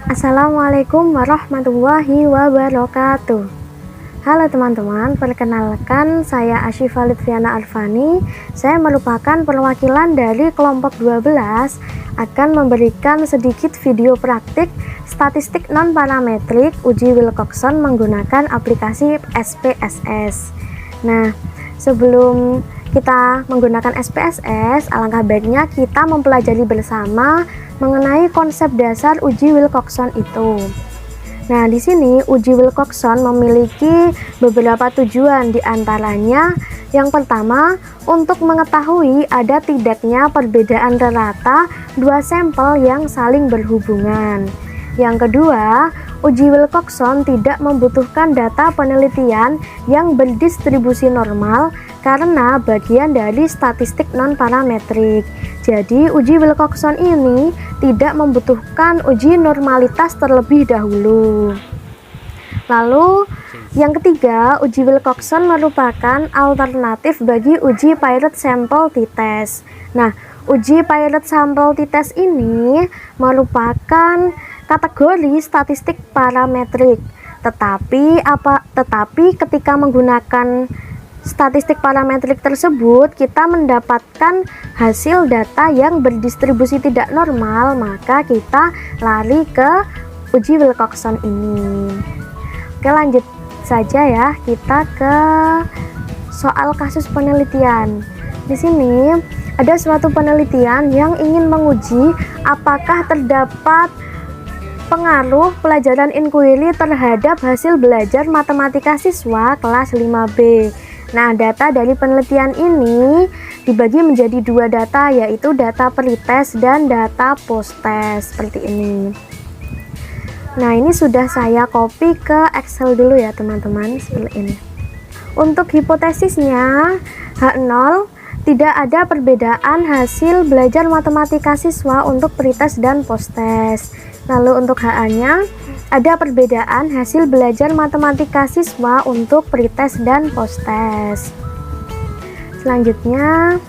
Assalamualaikum warahmatullahi wabarakatuh. Halo teman-teman, perkenalkan saya Asyifa Lutfiana Arfani. Saya merupakan perwakilan dari kelompok 12, akan memberikan sedikit video praktik statistik non-parametrik uji Wilcoxon menggunakan aplikasi SPSS. Nah, sebelum kita menggunakan SPSS, alangkah baiknya kita mempelajari bersama mengenai konsep dasar uji Wilcoxon itu. Nah, di sini uji Wilcoxon memiliki beberapa tujuan, diantaranya yang pertama untuk mengetahui ada tidaknya perbedaan rata dua sampel yang saling berhubungan. Yang kedua, uji Wilcoxon tidak membutuhkan data penelitian yang berdistribusi normal karena bagian dari statistik non-parametrik. Jadi, uji Wilcoxon ini tidak membutuhkan uji normalitas terlebih dahulu. Lalu, yang ketiga, uji Wilcoxon merupakan alternatif bagi uji Pilot Sample T-Test. Nah, uji Pilot Sample T-Test ini merupakan kategori statistik parametrik. Tetapi ketika menggunakan statistik parametrik tersebut, kita mendapatkan hasil data yang berdistribusi tidak normal, maka kita lari ke uji Wilcoxon ini. Oke, lanjut saja ya, kita ke soal kasus penelitian. Di sini ada suatu penelitian yang ingin menguji apakah terdapat pengaruh pelajaran inquiry terhadap hasil belajar matematika siswa kelas 5B. Nah, data dari penelitian ini dibagi menjadi dua data, yaitu data pretest dan data post-test, seperti ini. Nah, ini sudah saya copy ke Excel dulu ya teman-teman, seperti ini. Untuk hipotesisnya, H0, tidak ada perbedaan hasil belajar matematika siswa untuk pretest dan post-test. Lalu untuk HA-nya, ada perbedaan hasil belajar matematika siswa untuk pretest dan post-test. Selanjutnya,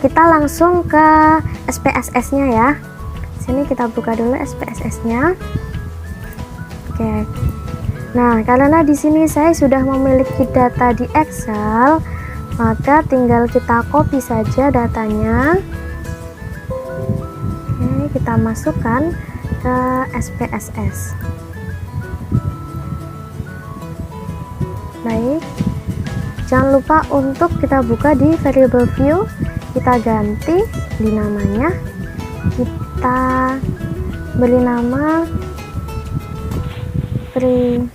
kita langsung ke SPSS-nya ya. Sini kita buka dulu SPSS-nya. Oke. Nah, karena di sini saya sudah memiliki data di Excel, maka tinggal kita copy saja datanya. Oke, kita masukkan ke SPSS. Baik, jangan lupa untuk kita buka di variable view, kita ganti di namanya, kita beri nama pretest.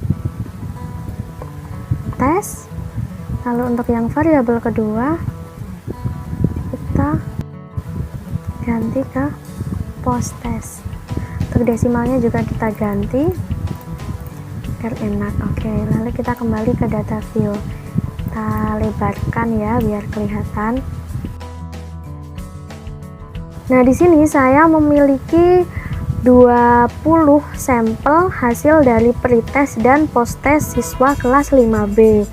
Lalu untuk yang variabel kedua kita ganti ke post-test. Untuk desimalnya juga kita ganti biar enak. Oke, lalu kita kembali ke data view, kita lebarkan ya biar kelihatan. Nah, di sini saya memiliki 20 sampel hasil dari pretest dan post-test siswa kelas 5B.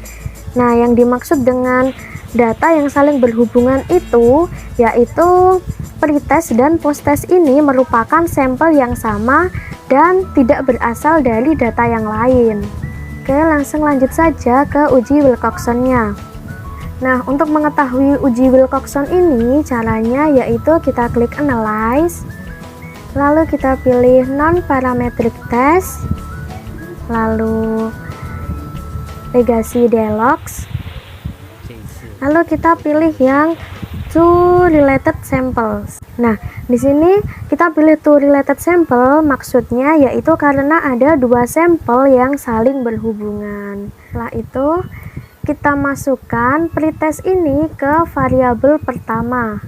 Nah, yang dimaksud dengan data yang saling berhubungan itu yaitu pretest dan post-test ini merupakan sampel yang sama dan tidak berasal dari data yang lain. Oke, langsung lanjut saja ke uji Wilcoxon-nya. Nah, untuk mengetahui uji Wilcoxon ini caranya yaitu kita klik Analyze, lalu kita pilih Non-Parametric Test, lalu Legacy Dialogs, lalu kita pilih yang Two Related Samples. Nah, di sini kita pilih Two Related Sample, maksudnya yaitu karena ada dua sampel yang saling berhubungan. Setelah itu, kita masukkan pretest ini ke variabel pertama.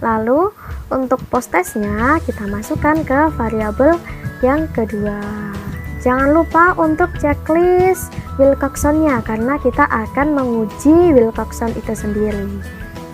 Lalu, untuk post-testnya kita masukkan ke variabel yang kedua. Jangan lupa untuk checklist Wilcoxon-nya karena kita akan menguji Wilcoxon itu sendiri.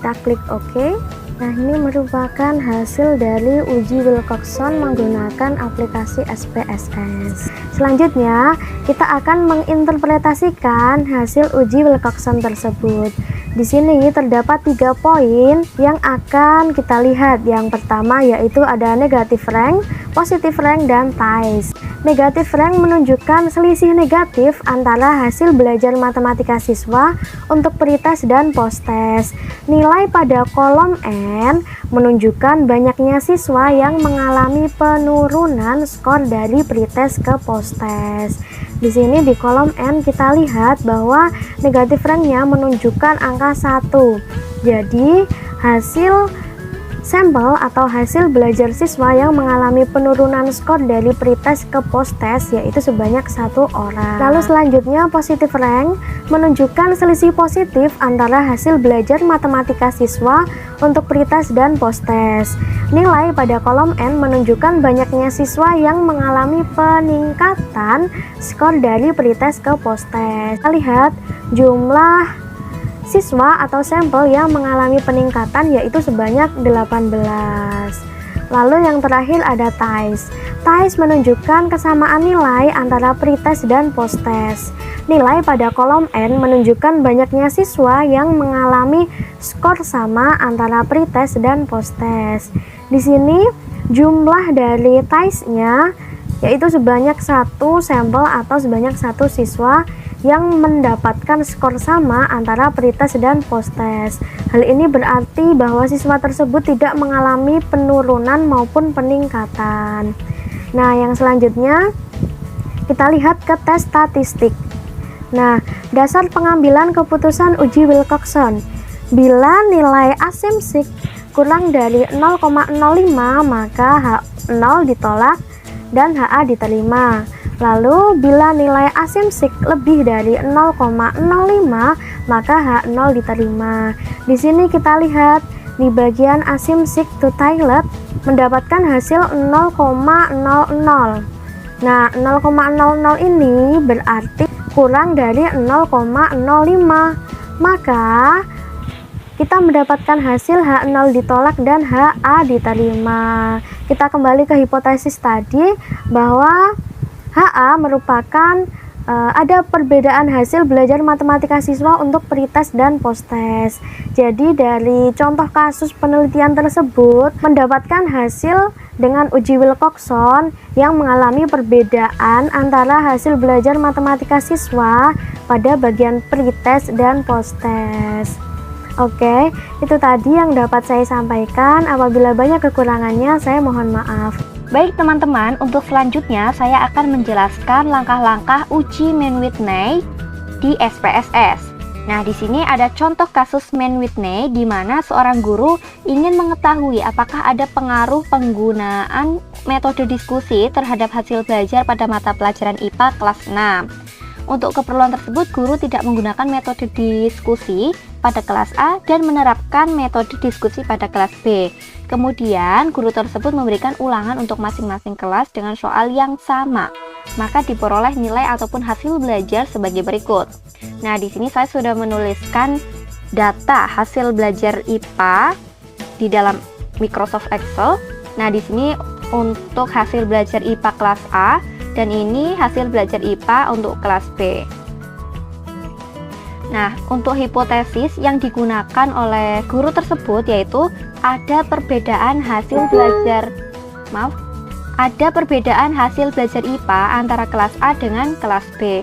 Kita klik OK. Nah, ini merupakan hasil dari uji Wilcoxon menggunakan aplikasi SPSS. Selanjutnya, kita akan menginterpretasikan hasil uji Wilcoxon tersebut. Di sini terdapat 3 poin yang akan kita lihat. Yang pertama yaitu ada negatif rank, positive rank dan ties. Negative rank menunjukkan selisih negatif antara hasil belajar matematika siswa untuk pretest dan posttest. Nilai pada kolom N menunjukkan banyaknya siswa yang mengalami penurunan skor dari pretest ke posttest. Di sini di kolom N kita lihat bahwa negative ranknya menunjukkan angka 1. Jadi hasil sampel atau hasil belajar siswa yang mengalami penurunan skor dari pretest ke posttest yaitu sebanyak 1 orang. Lalu selanjutnya positive rank menunjukkan selisih positif antara hasil belajar matematika siswa untuk pretest dan posttest. Nilai pada kolom N menunjukkan banyaknya siswa yang mengalami peningkatan skor dari pretest ke posttest. Kita lihat jumlah siswa atau sampel yang mengalami peningkatan yaitu sebanyak 18. Lalu yang terakhir ada ties. Ties menunjukkan kesamaan nilai antara pretest dan posttest. Nilai pada kolom N menunjukkan banyaknya siswa yang mengalami skor sama antara pretest dan posttest. Di sini jumlah dari ties-nya yaitu sebanyak 1 sampel atau sebanyak 1 siswa yang mendapatkan skor sama antara pretest dan posttest. Hal ini berarti bahwa siswa tersebut tidak mengalami penurunan maupun peningkatan. Nah, yang selanjutnya kita lihat ke tes statistik. Nah, dasar pengambilan keputusan uji Wilcoxon. Bila nilai asumsi kurang dari 0,05 maka H0 ditolak dan HA diterima. Lalu bila nilai asumsi lebih dari 0,05 maka H0 diterima. Di sini kita lihat di bagian asumsi to toilet mendapatkan hasil 0,00. Nah, 0,00 ini berarti kurang dari 0,05. Maka kita mendapatkan hasil H0 ditolak dan HA diterima. Kita kembali ke hipotesis tadi bahwa HA merupakan ada perbedaan hasil belajar matematika siswa untuk pretest dan posttest. Jadi dari contoh kasus penelitian tersebut mendapatkan hasil dengan uji Wilcoxon yang mengalami perbedaan antara hasil belajar matematika siswa pada bagian pretest dan posttest. Oke, itu tadi yang dapat saya sampaikan. Apabila banyak kekurangannya, saya mohon maaf. Baik teman-teman, untuk selanjutnya saya akan menjelaskan langkah-langkah uji Mann-Whitney di SPSS. Nah, di sini ada contoh kasus Mann-Whitney di mana seorang guru ingin mengetahui apakah ada pengaruh penggunaan metode diskusi terhadap hasil belajar pada mata pelajaran IPA kelas 6. Untuk keperluan tersebut, guru tidak menggunakan metode diskusi pada kelas A dan menerapkan metode diskusi pada kelas B. Kemudian, guru tersebut memberikan ulangan untuk masing-masing kelas dengan soal yang sama. Maka diperoleh nilai ataupun hasil belajar sebagai berikut. Nah, di sini saya sudah menuliskan data hasil belajar IPA di dalam Microsoft Excel. Nah, di sini untuk hasil belajar IPA kelas A dan ini hasil belajar IPA untuk kelas B. Nah, untuk hipotesis yang digunakan oleh guru tersebut yaitu ada perbedaan hasil belajar IPA antara kelas A dengan kelas B.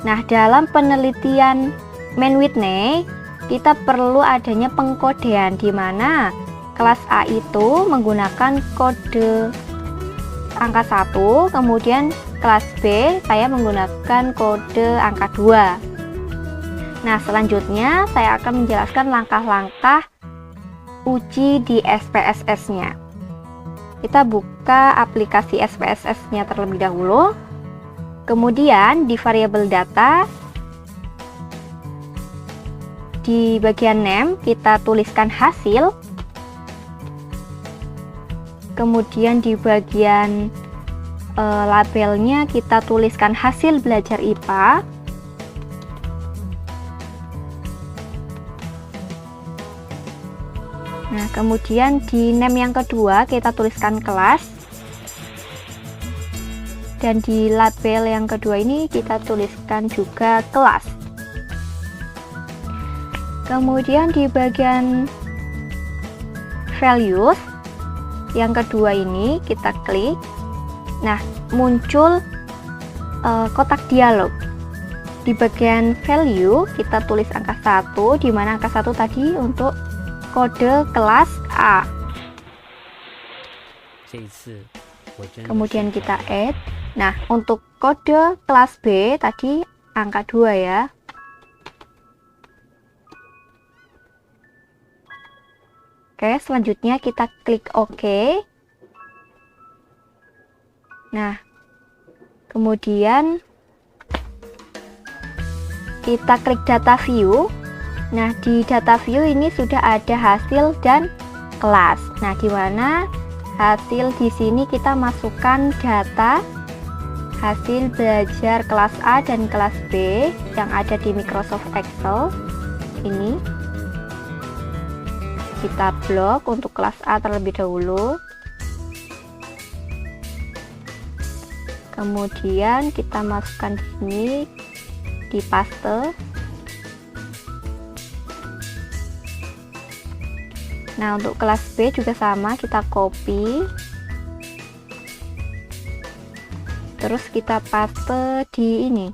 Nah, dalam penelitian Mann-Whitney kita perlu adanya pengkodean di mana kelas A itu menggunakan kode angka 1, kemudian kelas B saya menggunakan kode angka 2. Nah, selanjutnya saya akan menjelaskan langkah-langkah uji di SPSS-nya. Kita buka aplikasi SPSS-nya terlebih dahulu. Kemudian di variabel data, di bagian name kita tuliskan hasil. Kemudian di bagian labelnya kita tuliskan hasil belajar IPA. Nah, kemudian di name yang kedua kita tuliskan kelas. Dan di label yang kedua ini kita tuliskan juga kelas. Kemudian di bagian values yang kedua ini kita klik. Nah, muncul kotak dialog. Di bagian value kita tulis angka 1, di mana angka 1 tadi untuk kode kelas A. Kemudian kita add. Nah, untuk kode kelas B tadi angka 2 ya. Oke, selanjutnya kita klik OK. Nah, kemudian kita klik data view. Nah, di data view ini sudah ada hasil dan kelas. Nah, di mana hasil di sini kita masukkan data hasil belajar kelas A dan kelas B yang ada di Microsoft Excel. Ini kita blok untuk kelas A terlebih dahulu. Kemudian kita masukkan di sini, di paste. Nah, untuk kelas B juga sama, kita copy. Terus kita paste di ini,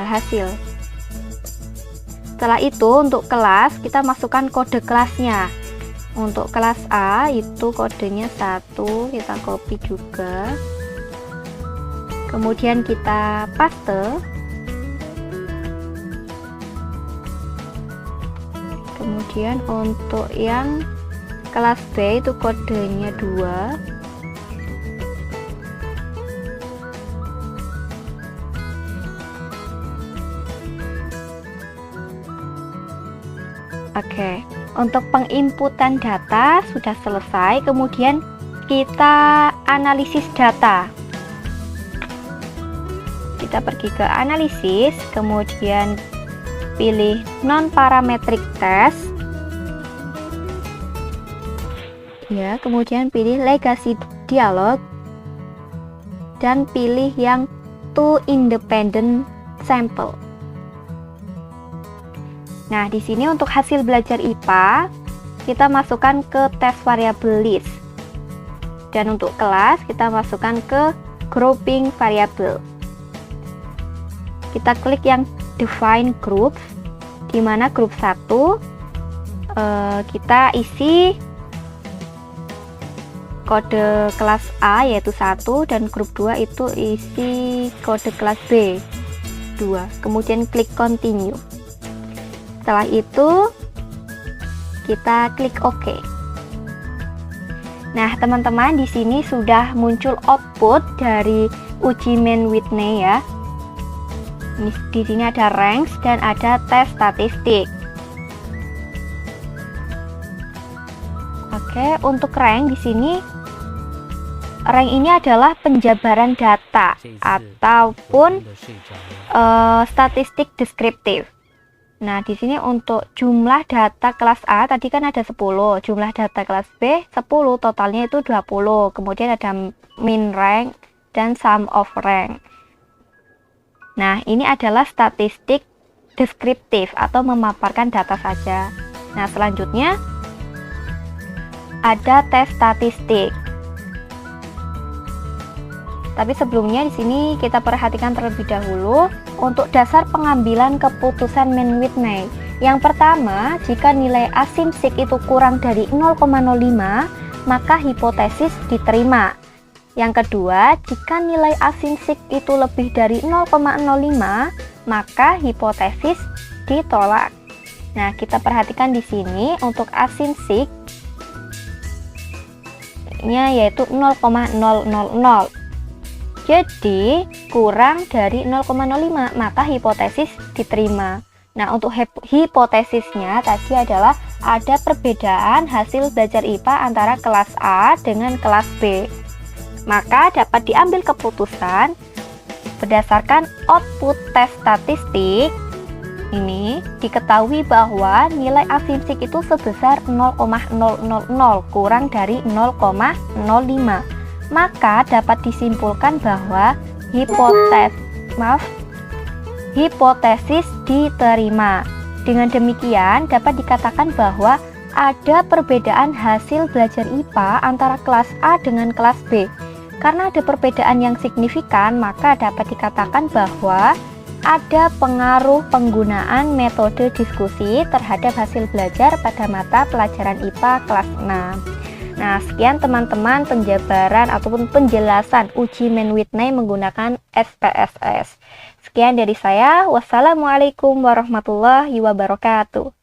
hasil. Setelah itu untuk kelas, kita masukkan kode kelasnya. Untuk kelas A itu kodenya 1, kita copy juga. Kemudian kita paste. Kemudian untuk yang kelas B itu kodenya 2. Oke, untuk penginputan data sudah selesai. Kemudian kita analisis data. Kita pergi ke analisis, kemudian pilih non-parametric test. Ya, kemudian pilih legacy dialog dan pilih yang two independent sample. Nah, di sini untuk hasil belajar IPA kita masukkan ke test variable list. Dan untuk kelas kita masukkan ke grouping variable. Kita klik yang define groups, di mana grup 1 kita isi kode kelas A yaitu 1, dan grup 2 itu isi kode kelas B 2. Kemudian klik continue. Setelah itu kita klik OK. Nah, teman-teman, di sini sudah muncul output dari uji Mann-Whitney ya. Di sini ada ranks dan ada tes statistik. Oke, untuk rank di sini, rank ini adalah penjabaran data ataupun statistik deskriptif. Nah, di sini untuk jumlah data kelas A tadi kan ada 10, jumlah data kelas B 10, totalnya itu 20. Kemudian ada min rank dan sum of rank. Nah, ini adalah statistik deskriptif atau memaparkan data saja. Nah, selanjutnya ada tes statistik. Tapi sebelumnya di sini kita perhatikan terlebih dahulu untuk dasar pengambilan keputusan Mann-Whitney. Yang pertama, jika nilai asimsik itu kurang dari 0,05, maka hipotesis diterima. Yang kedua, jika nilai asimsik itu lebih dari 0,05, maka hipotesis ditolak. Nah, kita perhatikan di sini untuk asimsiknya yaitu 0,000. Jadi, kurang dari 0,05, maka hipotesis diterima. Nah, untuk hipotesisnya tadi adalah ada perbedaan hasil belajar IPA antara kelas A dengan kelas B. Maka dapat diambil keputusan berdasarkan output tes statistik. Ini diketahui bahwa nilai asimsik itu sebesar 0,000 kurang dari 0,05. Maka dapat disimpulkan bahwa hipotesis diterima. Dengan demikian dapat dikatakan bahwa ada perbedaan hasil belajar IPA antara kelas A dengan kelas B. Karena ada perbedaan yang signifikan, maka dapat dikatakan bahwa ada pengaruh penggunaan metode diskusi terhadap hasil belajar pada mata pelajaran IPA kelas 6. Nah, sekian teman-teman penjabaran ataupun penjelasan uji Mann-Whitney menggunakan SPSS. Sekian dari saya. Wassalamualaikum warahmatullahi wabarakatuh.